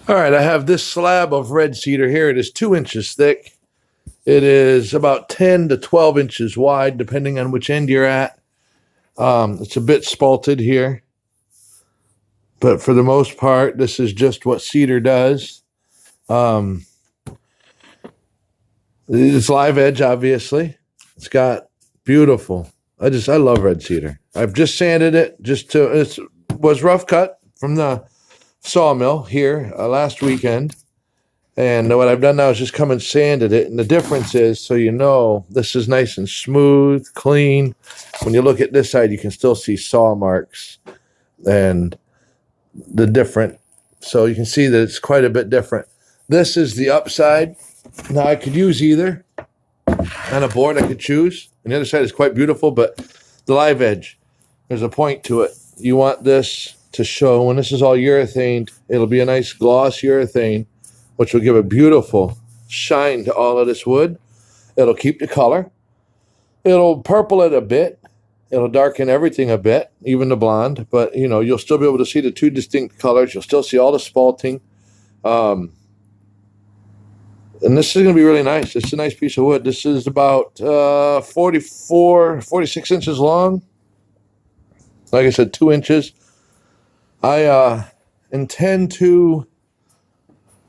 All right, I have this slab of red cedar here. It is 2 inches thick. It is about 10 to 12 inches wide, depending on which end you're at. It's a bit spalted here, but for the most part, this is just what cedar does. Um, it's live edge, obviously. It's got beautiful. I love red cedar. I've just sanded it. It was rough cut from the sawmill here last weekend. And what I've done now is just come and sanded it. And the difference is, so you know, this is nice and smooth, clean. When you look at this side, you can still see saw marks and the different. So you can see that it's quite a bit different. This is the upside. Now I could use either. On a board I could choose. And the other side is quite beautiful, but the live edge, there's a point to it. You want this to show, when this is all urethaned, it'll be a nice gloss urethane, which will give a beautiful shine to all of this wood. It'll keep the color. It'll purple it a bit. It'll darken everything a bit, even the blonde. But, you know, you'll still be able to see the two distinct colors. You'll still see all the spalting. And this is going to be really nice. It's a nice piece of wood. This is about 46 inches long. Like I said, 2 inches. I intend to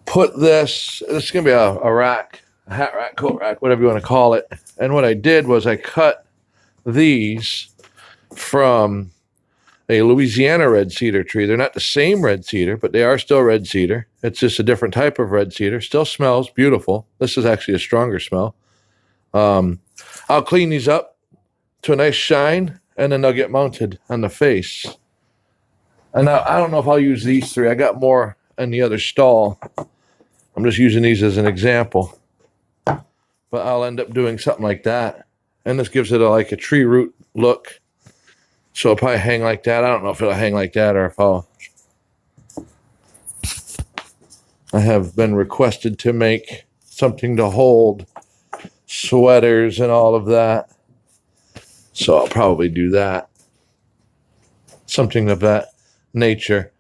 put this is going to be a rack, a hat rack, coat rack, whatever you want to call it. And what I did was I cut these from a Louisiana red cedar tree. They're not the same red cedar, but they are still red cedar. It's just a different type of red cedar. Still smells beautiful. This is actually a stronger smell. I'll clean these up to a nice shine, and then they'll get mounted on the face. And I don't know if I'll use these three. I got more in the other stall. I'm just using these as an example. But I'll end up doing something like that. And this gives it like a tree root look. So it'll probably hang like that. I don't know if it'll hang like that or if I have been requested to make something to hold sweaters and all of that. So I'll probably do that. Something of that nature.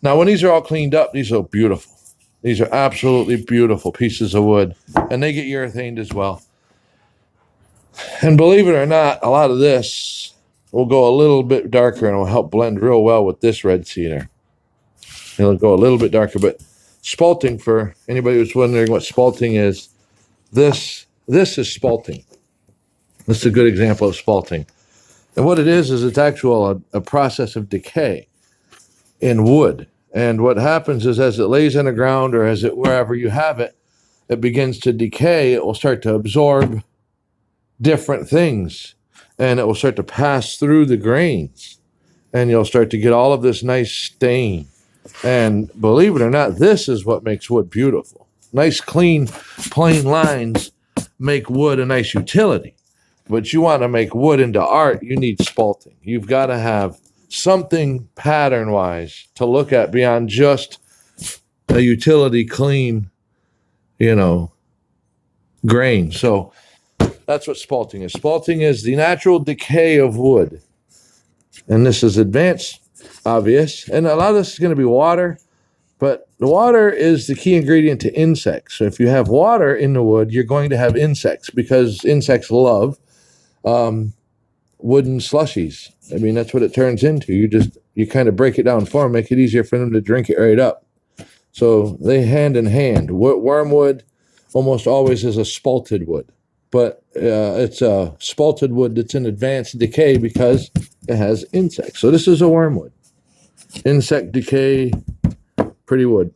Now, when these are all cleaned up, these are beautiful. These are absolutely beautiful pieces of wood. And they get urethaned as well. And believe it or not, a lot of this will go a little bit darker and will help blend real well with this red cedar. It'll go a little bit darker, but spalting, for anybody who's wondering what spalting is, this is spalting. This is a good example of spalting. And what it is it's actual a process of decay in wood. And what happens is as it lays on the ground or as it wherever you have it, it begins to decay. It will start to absorb different things, and it will start to pass through the grains, and you'll start to get all of this nice stain. And believe it or not, this is what makes wood beautiful. Nice, clean, plain lines make wood a nice utility. But you want to make wood into art, you need spalting. You've got to have something pattern-wise to look at beyond just a utility clean, grain. So that's what spalting is. Spalting is the natural decay of wood. And this is advanced, obvious. And a lot of this is going to be water, but the water is the key ingredient to insects. So if you have water in the wood, you're going to have insects because insects love wooden slushies. I mean, that's what it turns into. You kind of break it down for them, make it easier for them to drink it right up. So they hand in hand. Wormwood almost always is a spalted wood. But it's a spalted wood that's in advanced decay because it has insects. So this is a wormwood. Insect decay, pretty wood.